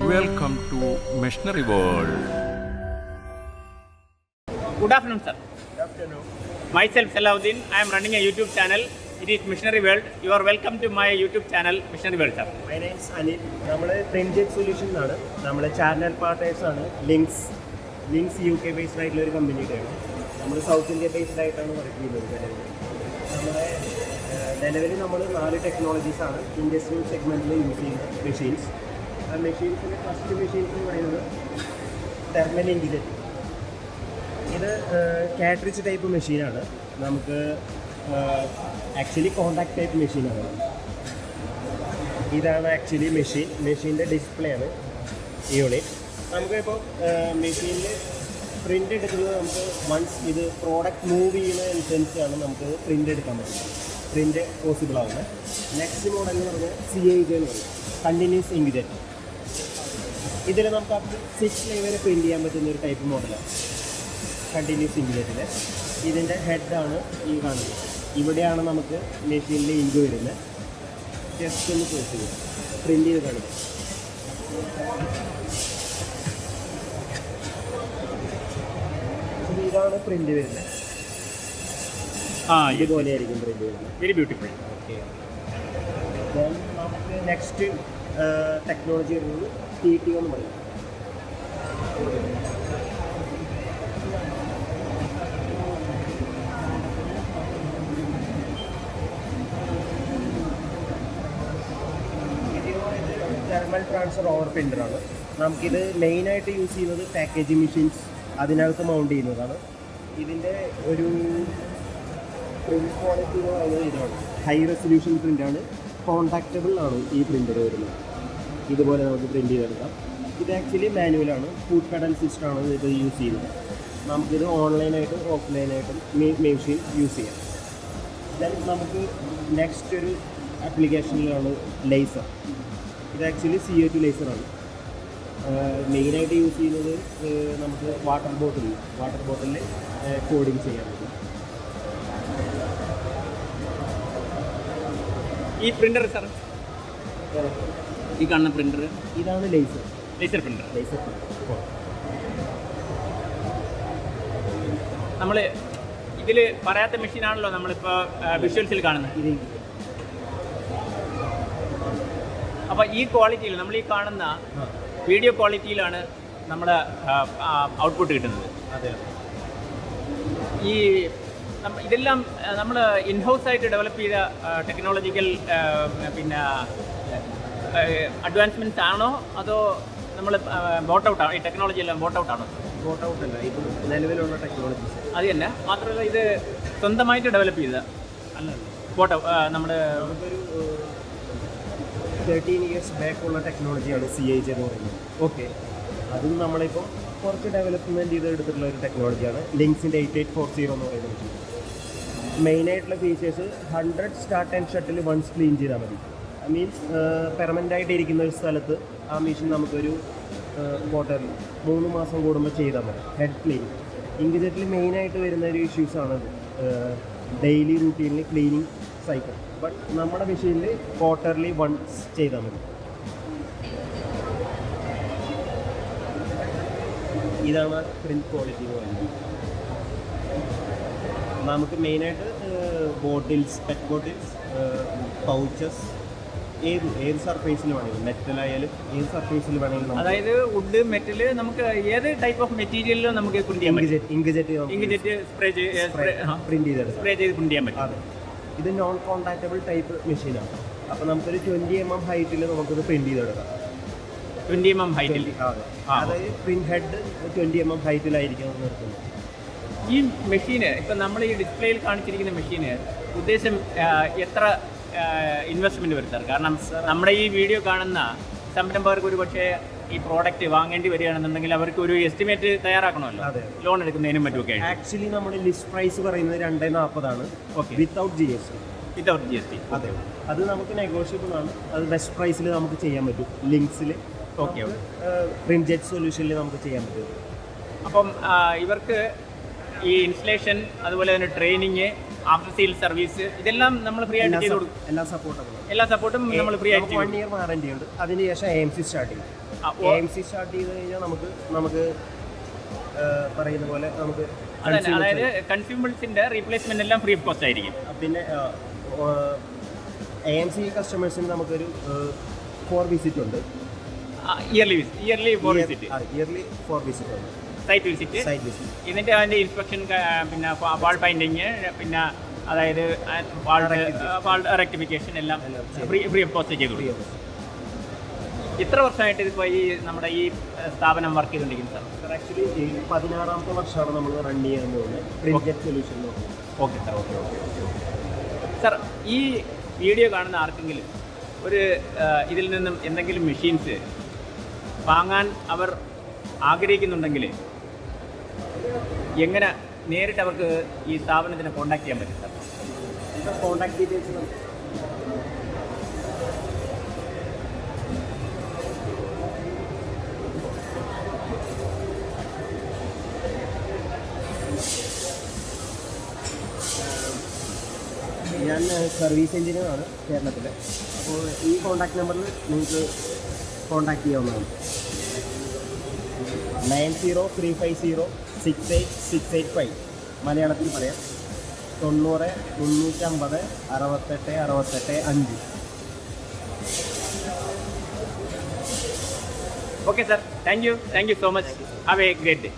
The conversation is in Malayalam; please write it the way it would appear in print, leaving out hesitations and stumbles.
Welcome to Machinery World. Good afternoon, sir. Good afternoon. Myself Salahuddin. I am running a YouTube channel. It is Machinery World. You are welcome to my YouTube channel, Machinery World, sir. My name is Anil. നമ്മൾ പ്രിൻജെറ്റ് സൊല്യൂഷൻ ആണ്. നമ്മുടെ ചാനൽ പാർട്ട്നേഴ്സ് ആണ് ലിങ്ക്സ് UK ബേസ്ഡ് ആയിട്ടുള്ള ഒരു കമ്പനിയുടെയാണ്. നമ്മൾ സൗത്ത് ഇന്ത്യ ബേസ്ഡ് ആയിട്ടാണ് വർക്ക് ചെയ്യുന്നത്. നമ്മുടെ നിലവിൽ നമ്മൾ 4 ടെക്നോളജീസ് ആണ് ഇൻഡസ്ട്രിയൽ സെഗ്മെൻറ്റിൽ യൂസ് ചെയ്യുന്ന മെഷീൻസ്. ആ മെഷീൻസിൻ്റെ ഫസ്റ്റ് മെഷീൻസ് എന്ന് പറയുന്നത് തെർമൽ ഇൻഡിജറ്റ്. ഇത് കാട്രിഡ്ജ് ടൈപ്പ് മെഷീനാണ്. നമുക്ക് ആക്ച്വലി കോണ്ടാക്ട് ടൈപ്പ് മെഷീനാണ്. ഇതാണ് ആക്ച്വലി മെഷീൻ്റെ ഡിസ്പ്ലേ ആണ് യൂണിറ്റ്. നമുക്കിപ്പോൾ മെഷീനിൽ പ്രിൻ്റ് എടുക്കുന്നത് നമുക്ക് വൺസ് ഇത് പ്രോഡക്റ്റ് മൂവ് ചെയ്യുന്നതനുസരിച്ചാണ് നമുക്ക് പ്രിൻ്റ് എടുക്കാൻ പറ്റുന്നത്. പ്രിൻ്റ് പോസിബിൾ ആവുന്നത്. നെക്സ്റ്റ് മോഡൽ എന്ന് പറഞ്ഞാൽ CIJ എന്ന് പറയും, കണ്ടിന്യൂസ് ഇങ്ക്ജെറ്റ്. ഇതിൽ നമുക്ക് അത് 6 ലെവൽ പ്രിൻ്റ് ചെയ്യാൻ പറ്റുന്ന ഒരു ടൈപ്പ് മോഡലാണ് കണ്ടിന്യൂസ് ഇങ്ക്ജെറ്റിൽ. ഇതിൻ്റെ ഹെഡാണ് ഈ കാണുന്നത്. ഇവിടെയാണ് നമുക്ക് മെഷീനിൽ ഇങ്ക് വരുന്നത്. ജസ്റ്റ് ഒന്ന് ക്ലോസ് ചെയ്യുക, പ്രിൻ്റ് ചെയ്ത് കാണിക്കും. ഇതാണ് പ്രിൻ്റ് വരുന്നത്. ഇതുപോലെ ആയിരിക്കും പ്രിൻ്റ് വരുന്നത്. Very beautiful. ഓക്കെ. ദെൻ നമുക്ക് നെക്സ്റ്റ് ടെക്നോളജി വരുന്നത് TTO എന്ന് പറയും. തെർമൽ ട്രാൻസ്ഫർ ഓവർ പ്രിൻ്ററാണ്. നമുക്കിത് മെയിനായിട്ട് യൂസ് ചെയ്യുന്നത് പാക്കേജിങ് മെഷീൻസ്, അതിനകത്ത് മൗണ്ട് ചെയ്യുന്നതാണ്. ഇതിൻ്റെ ഒരു പ്രിൻ്റ് ക്വാളിറ്റി എന്ന് പറയുന്നത് ഇതാണ്. ഹൈ റെസൊല്യൂഷൻ പ്രിൻ്റാണ്. കോണ്ടാക്റ്റബിൾ ആണ് ഈ പ്രിൻ്റർ വരുന്നത്. ഇതുപോലെ നമുക്ക് പ്രിൻ്റ് ചെയ്തെടുക്കാം. ഇത് ആക്ച്വലി മാനുവലാണ്. ഫുഡ് പെഡൽ സിസ്റ്റമാണ് ഇത് യൂസ് ചെയ്യുന്നത്. നമുക്കിത് ഓൺലൈനായിട്ടും ഓഫ്ലൈനായിട്ടും മെഷീൻ യൂസ് ചെയ്യാം. ദെൻ നമുക്ക് നെക്സ്റ്റ് ഒരു ആപ്ലിക്കേഷനിലാണ് ലേസർ. ഇത് ആക്ച്വലി CO2 ലേസറാണ്. മെയിനായിട്ട് യൂസ് ചെയ്യുന്നത് നമുക്ക് വാട്ടർ ബോട്ടിലിൽ കോഡിങ് ചെയ്യാൻ പറ്റും. ഈ പ്രിൻ്റർ, സർ, ഈ കാണുന്ന പ്രിൻ്റർ ഇതാണ് ലേസർ പ്രിൻ്റർ. ലേസർ നമ്മൾ ഇതിൽ പറയാത്ത മെഷീനാണല്ലോ നമ്മളിപ്പോൾ വിഷ്വൽസിൽ കാണുന്നത്. ഇത് അപ്പോൾ ഈ ക്വാളിറ്റിയിൽ നമ്മൾ ഈ കാണുന്ന വീഡിയോ ക്വാളിറ്റിയിലാണ് നമ്മുടെ ഔട്ട്പുട്ട് കിട്ടുന്നത്. അതെ. ഈ ഇതെല്ലാം നമ്മൾ ഇൻഹൗസ് ആയിട്ട് ഡെവലപ്പ് ചെയ്ത ടെക്നോളജിക്കൽ പിന്നെ അഡ്വാൻസ്മെൻറ്റ്സ് ആണോ അതോ നമ്മൾ ബോട്ട് ഔട്ടാണോ? ഈ ടെക്നോളജി എല്ലാം ബോട്ട് ഔട്ടാണോ? ബോട്ട് ഔട്ട് അല്ല, ഇത് നിലവിലുള്ള ടെക്നോളജീസ്. അത് തന്നെ. മാത്രമല്ല ഇത് സ്വന്തമായിട്ട് ഡെവലപ്പ് ചെയ്ത അല്ല, ബോട്ട് നമ്മുടെ നമുക്കൊരു 13 ഇയേഴ്സ് ബാക്കുള്ള ടെക്നോളജിയാണ് CIJ എന്ന് പറയുന്നത്. ഓക്കെ. അതും നമ്മളിപ്പോൾ കുറച്ച് ഡെവലപ്മെൻറ്റ് ചെയ്ത് എടുത്തിട്ടുള്ള ഒരു ടെക്നോളജിയാണ് ലിങ്ക്സിൻ്റെ 8840 എന്ന് പറയുന്നത്. മെയിനായിട്ടുള്ള features 100 start and shuttle once clean ചെയ്താൽ മതി. മീൻസ് പെർമനൻ്റ് ആയിട്ട് ഇരിക്കുന്ന ഒരു സ്ഥലത്ത് ആ മെഷീൻ നമുക്കൊരു ക്വാർട്ടറിൽ 3 മാസം കൂടുമ്പോൾ ചെയ്താൽ മതി. ഹെഡ് ക്ലീൻ ഇങ്ക്ജെറ്റിൽ മെയിനായിട്ട് വരുന്ന ഒരു ഇഷ്യൂസാണത്. ഡെയിലി റൂട്ടീനിൽ ക്ലീനിങ് സൈക്കിൾ. ബട്ട് നമ്മുടെ മെഷീനിൽ ക്വാർട്ടർലി വൺസ് ചെയ്താൽ മതി. ഇതാണ് പ്രിൻ്റ് ക്വാളിറ്റി എന്ന് പറയുന്നത്. നമുക്ക് മെയിനായിട്ട് ബോട്ടിൽസ്, പെറ്റ് ബോട്ടിൽസ്, പൗച്ചസ്, ഏത് സർഫേസിൽ വേണമെങ്കിലും, മെറ്റലായാലും ഏത് സർഫേസിൽ വേണമെങ്കിലും, അതായത് വുഡ്, മെറ്റൽ, നമുക്ക് ഏത് ടൈപ്പ് ഓഫ് മെറ്റീരിയലിലും നമുക്ക് പ്രിന്റ് ചെയ്യാൻ പറ്റും. ഇങ്ക്ജെറ്റ് സ്പ്രേ പ്രിൻ്റ് ചെയ്ത് പ്രിന്റ് ചെയ്യാൻ പറ്റും. അതെ. ഇത് നോൺ കോണ്ടാക്റ്റബിൾ ടൈപ്പ് മെഷീനാണ്. അപ്പോൾ നമുക്കൊരു 20 mm ഹൈറ്റിൽ നമുക്കത് പ്രിൻ്റ് ചെയ്തെടുക്കാം. 20 mm ഹൈറ്റിൽ. അതെ. അതായത് പ്രിൻ്റ് ഹെഡ് 20 mm ഹൈറ്റിലായിരിക്കും നിർത്തുന്നത്. ഈ മെഷീന് ഇപ്പം നമ്മൾ ഈ ഡിസ്പ്ലേയിൽ കാണിച്ചിരിക്കുന്ന മെഷീന് ഉദ്ദേശം എത്ര ഇൻവെസ്റ്റ്മെൻറ്റ് വരുത്താറ്? കാരണം നമ്മുടെ ഈ വീഡിയോ കാണുന്ന സംരംഭകർക്ക് ഒരു പക്ഷേ ഈ പ്രോഡക്റ്റ് വാങ്ങേണ്ടി വരികയാണെന്നുണ്ടെങ്കിൽ അവർക്ക് ഒരു എസ്റ്റിമേറ്റ് തയ്യാറാക്കണമല്ലോ, ലോൺ എടുക്കുന്നതിനും മറ്റുമൊക്കെ. ആക്ച്വലി നമ്മുടെ ലിസ്റ്റ് പ്രൈസ് പറയുന്നത് 240 ആണ്. ഓക്കെ. Without GST. അതെ. അത് നമുക്ക് നെഗോഷ്യബിൾ ആണ്. അത് ബെസ്റ്റ് പ്രൈസിൽ നമുക്ക് ചെയ്യാൻ പറ്റും. ലിങ്ക്സിൽ ഓക്കെ പ്രിൻജെറ്റ് സൊല്യൂഷനിൽ നമുക്ക് ചെയ്യാൻ പറ്റും. അപ്പം ഇവർക്ക് ഈ ഇൻസ്റ്റലേഷൻ, അതുപോലെ തന്നെ ട്രെയിനിങ്, ആഫ്റ്റർ സെയിൽ സർവീസ്, ഇതെല്ലാം നമ്മൾ ഫ്രീ ആയിട്ട് ചെയ്ത് കൊടുക്കും. എല്ലാ സപ്പോർട്ടും നമ്മൾ ഫ്രീ ആയിട്ട് 1 ഇയർ വാറണ്ടി ഉണ്ട്. അതിന് ശേഷം AMC സ്റ്റാർട്ട് ചെയ്യും. AMC സ്റ്റാർട്ട് ചെയ്ത് കഴിഞ്ഞാൽ നമുക്ക് പറയുന്ന പോലെ നമുക്ക് അതന്നെ, അതായത് കൺസ്യൂമേഴ്സിൻ്റെ റീപ്ലേസ്മെന്റ് എല്ലാം ഫ്രീ ഓഫ് കോസ്റ്റ് ആയിരിക്കും. പിന്നെ AMC കസ്റ്റമേഴ്സിന് നമുക്കൊരു 4 വിസിറ്റ് ഉണ്ട്. ഇയർലി 4 വിസിറ്റ്, ഇയർലി 4 വിസിറ്റ് ഉണ്ട്. സൈറ്റ് വിസിറ്റ്, ഇതിൻ്റെ അതിൻ്റെ ഇൻസ്പെക്ഷൻ, പിന്നെ വാൾ പെയിൻറ്റിങ്, പിന്നെ അതായത് വാൾ റെക്ടിഫിക്കേഷൻ എല്ലാം ഫ്രീ ഓഫ് കോസ്റ്റ് ചെയ്തു. ഇത്ര വർഷമായിട്ട് ഇതിപ്പോൾ ഈ നമ്മുടെ ഈ സ്ഥാപനം വർക്ക് ചെയ്തുകൊണ്ടിരിക്കുന്നത് സാർ? ആക്ച്വലി 16ാമത്തെ വർഷമാണ് നമ്മൾ റൺ ചെയ്യാൻ പോകുന്നത് Prinjet solution. Okay sir, okay. Sir, ഈ വീഡിയോ കാണുന്ന ആർക്കെങ്കിലും ഇതിൽ നിന്നും എന്തെങ്കിലും മെഷീൻസ് വാങ്ങാൻ അവർ ആഗ്രഹിക്കുന്നുണ്ടെങ്കിൽ എങ്ങനെ നേരിട്ട് അവർക്ക് ഈ സ്ഥാപനത്തിനെ കോൺടാക്ട് ചെയ്യാൻ പറ്റും സാർ? കോൺടാക്ട് ഡീറ്റെയിൽസ് ഞാൻ സർവീസ് എഞ്ചിനീയറാണ് കേരളത്തിൽ. അപ്പോൾ ഈ കോൺടാക്ട് നമ്പറിൽ നിങ്ങൾക്ക് കോൺടാക്ട് ചെയ്യാവുന്നതാണ്. 9035068685. മലയാളത്തിൽ പറയാം. 90 350 68 68 5. Okay sir, thank you so much. Have A great day.